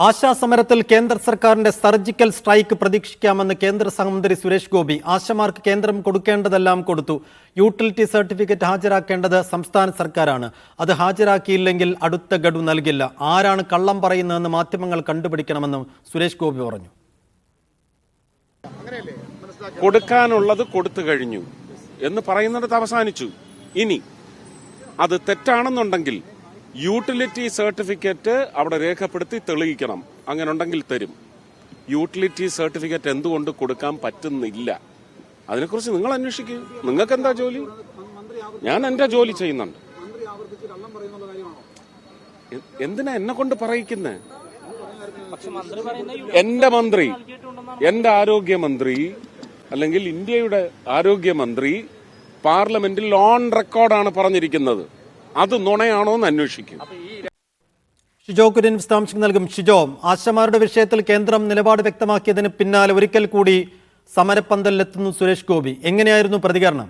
ആശാസമരത്തിൽ കേന്ദ്ര സർക്കാരിന്റെ surgical strike പ്രതീക്ഷിക്കാമെന്ന് കേന്ദ്ര സഹമന്ത്രി സുരേഷ് ഗോപി. ആശമാർക്ക് കേന്ദ്രം കൊടുക്കേണ്ടതെല്ലാം കൊടുത്തു. യൂട്ടിലിറ്റി സർട്ടിഫിക്കറ്റ് ഹാജരാക്കേണ്ടത് സംസ്ഥാന സർക്കാരാണ്. അത് ഹാജരാക്കിയില്ലെങ്കിൽ അടുത്ത ഗഡു നൽകില്ല. ആരാണ് കള്ളം പറയുന്നതെന്ന് മാധ്യമങ്ങൾ കണ്ടുപിടിക്കണമെന്നും സുരേഷ് ഗോപി പറഞ്ഞു. കൊടുക്കാനുള്ളത് കൊടുത്തു കഴിഞ്ഞു എന്ന് പറയുന്നിടത്ത് അവസാനിച്ചു. ഇനി അത് തെറ്റാണെന്നുണ്ടെങ്കിൽ യൂട്ടിലിറ്റി സർട്ടിഫിക്കറ്റ് അവിടെ രേഖപ്പെടുത്തി തെളിയിക്കണം. അങ്ങനെ ഉണ്ടെങ്കിൽ തരും. യൂട്ടിലിറ്റി സർട്ടിഫിക്കറ്റ് എന്തുകൊണ്ട് കൊടുക്കാൻ പറ്റുന്നില്ല? അതിനെക്കുറിച്ച് നിങ്ങൾ അന്വേഷിക്കൂ. നിങ്ങൾക്ക് എന്താ ജോലി? ഞാൻ എന്റെ ജോലി ചെയ്യുന്നുണ്ട്. എന്തിനാ എന്നെ കൊണ്ട് പറയിക്കുന്നേ? എന്റെ മന്ത്രി, എന്റെ ആരോഗ്യമന്ത്രി അല്ലെങ്കിൽ ഇന്ത്യയുടെ ആരോഗ്യമന്ത്രി പാർലമെന്റിൽ ഓൺ റെക്കോർഡാണ് പറഞ്ഞിരിക്കുന്നത്. അത് നുണയാണോ എന്ന് അന്വേഷിക്കും. ഷിജോ കുര്യൻ വിശദാംശങ്ങൾ നൽകും. ഷിജോ, ആശമാരുടെ വിഷയത്തിൽ കേന്ദ്രം നിലപാട് വ്യക്തമാക്കിയതിന് പിന്നാലെ ഒരിക്കൽ കൂടി സമരപ്പന്തലിലെത്തുന്നു സുരേഷ് ഗോപി. എങ്ങനെയായിരുന്നു പ്രതികരണം?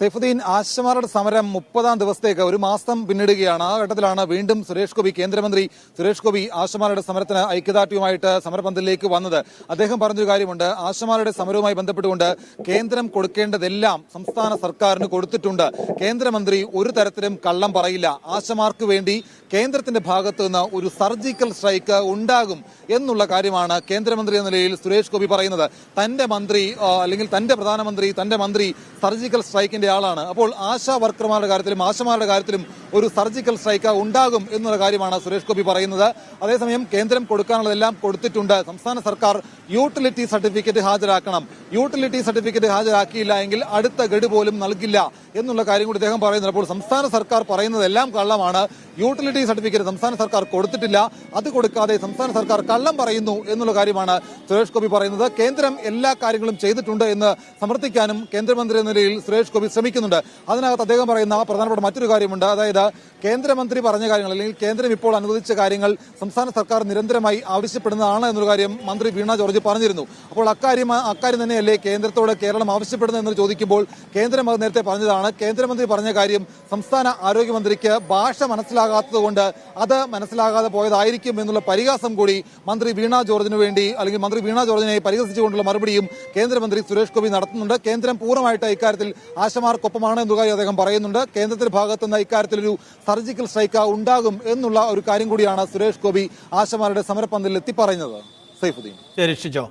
സൈഫുദ്ദീൻ, ആശമാരുടെ സമരം 30-ാം ദിവസത്തേക്ക് ഒരു മാസം പിന്നിടുകയാണ്. ആ ഘട്ടത്തിലാണ് വീണ്ടും സുരേഷ് ഗോപി, കേന്ദ്രമന്ത്രി സുരേഷ് ഗോപി ആശമാരുടെ സമരത്തിന് ഐക്യദാർഢ്യവുമായിട്ട് സമരപന്തലിലേക്ക് വന്നത്. അദ്ദേഹം പറഞ്ഞൊരു കാര്യമുണ്ട്. ആശമാരുടെ സമരവുമായി ബന്ധപ്പെട്ടുകൊണ്ട് കേന്ദ്രം കൊടുക്കേണ്ടതെല്ലാം സംസ്ഥാന സർക്കാരിന് കൊടുത്തിട്ടുണ്ട്. കേന്ദ്രമന്ത്രി ഒരു തരത്തിലും കള്ളം പറയില്ല. ആശമാർക്ക് വേണ്ടി കേന്ദ്രത്തിന്റെ ഭാഗത്തു നിന്ന് ഒരു സർജിക്കൽ സ്ട്രൈക്ക് ഉണ്ടാകും എന്നുള്ള കാര്യമാണ് കേന്ദ്രമന്ത്രി എന്ന നിലയിൽ സുരേഷ് ഗോപി പറയുന്നത്. തന്റെ മന്ത്രി അല്ലെങ്കിൽ തന്റെ പ്രധാനമന്ത്രി, തന്റെ മന്ത്രി സർജിക്കൽ സ്ട്രൈക്കിന്റെ ആളാണ്. അപ്പോൾ ആശാ വർക്കർമാരുടെ കാര്യത്തിലും ആശമാരുടെ കാര്യത്തിലും ഒരു സർജിക്കൽ സ്ട്രൈക്ക് ഉണ്ടാകും എന്നുള്ള കാര്യമാണ് സുരേഷ് ഗോപി പറയുന്നത്. അതേസമയം കേന്ദ്രം കൊടുക്കാനുള്ളതെല്ലാം കൊടുത്തിട്ടുണ്ട്. സംസ്ഥാന സർക്കാർ യൂട്ടിലിറ്റി സർട്ടിഫിക്കറ്റ് ഹാജരാക്കണം. യൂട്ടിലിറ്റി സർട്ടിഫിക്കറ്റ് ഹാജരാക്കിയില്ല എങ്കിൽ അടുത്ത ഗഡു പോലും നൽകില്ല എന്നുള്ള കാര്യം കൂടി അദ്ദേഹം പറയുന്നത്. അപ്പോൾ സംസ്ഥാന സർക്കാർ പറയുന്നതെല്ലാം കള്ളമാണ്. യൂട്ടിലിറ്റി സർട്ടിഫിക്കറ്റ് സംസ്ഥാന സർക്കാർ കൊടുത്തിട്ടില്ല. അത് കൊടുക്കാതെ സംസ്ഥാന സർക്കാർ കള്ളം പറയുന്നു എന്നുള്ള കാര്യമാണ് സുരേഷ് ഗോപി പറയുന്നത്. കേന്ദ്രം എല്ലാ കാര്യങ്ങളും ചെയ്തിട്ടുണ്ട് എന്ന് സമർത്ഥിക്കാനും കേന്ദ്രമന്ത്രി എന്ന നിലയിൽ സുരേഷ് ഗോപി ശ്രമിക്കുന്നുണ്ട്. അതിനകത്ത് അദ്ദേഹം പറയുന്ന പ്രധാനപ്പെട്ട മറ്റൊരു കാര്യമുണ്ട്. അതായത് കേന്ദ്രമന്ത്രി പറഞ്ഞ കാര്യങ്ങൾ അല്ലെങ്കിൽ കേന്ദ്രം ഇപ്പോൾ അനുവദിച്ച കാര്യങ്ങൾ സംസ്ഥാന സർക്കാർ നിരന്തരമായി ആവശ്യപ്പെടുന്നതാണ് എന്നൊരു കാര്യം മന്ത്രി വീണ ജോർജ് പറഞ്ഞിരുന്നു. അപ്പോൾ അക്കാര്യം തന്നെയല്ലേ കേന്ദ്രത്തോട് കേരളം ആവശ്യപ്പെടുന്നത് എന്ന് ചോദിക്കുമ്പോൾ കേന്ദ്രം അത് നേരത്തെ പറഞ്ഞതാണ്. കേന്ദ്രമന്ത്രി പറഞ്ഞ കാര്യം സംസ്ഥാന ആരോഗ്യമന്ത്രിക്ക് ഭാഷ മനസ്സിലാകാത്തതുകൊണ്ട് അത് മനസ്സിലാകാതെ പോയതായിരിക്കും എന്നുള്ള പരിഹാസം കൂടി മന്ത്രി വീണ ജോർജിന് വേണ്ടി അല്ലെങ്കിൽ മന്ത്രി വീണ ജോർജിനെ പരിഹസിച്ചുകൊണ്ടുള്ള മറുപടിയും കേന്ദ്രമന്ത്രി സുരേഷ് ഗോപി നടത്തുന്നുണ്ട്. കേന്ദ്രം പൂർണ്ണമായിട്ട് ഇക്കാര്യത്തിൽ ആശമാർക്കൊപ്പമാണ് എന്നുള്ള കാര്യം അദ്ദേഹം പറയുന്നുണ്ട്. കേന്ദ്രത്തിന്റെ ഭാഗത്തുനിന്ന് ഇക്കാര്യത്തിൽ ഒരു സർജിക്കൽ സ്ട്രൈക്ക് ഉണ്ടാകും എന്നുള്ള ഒരു കാര്യം കൂടിയാണ് സുരേഷ് ഗോപി ആശമാരുടെ സമരപ്പന്തലിൽ എത്തി പറയുന്നത്. സൈഫുദ്ദീൻ. ശരി ഷിജോ.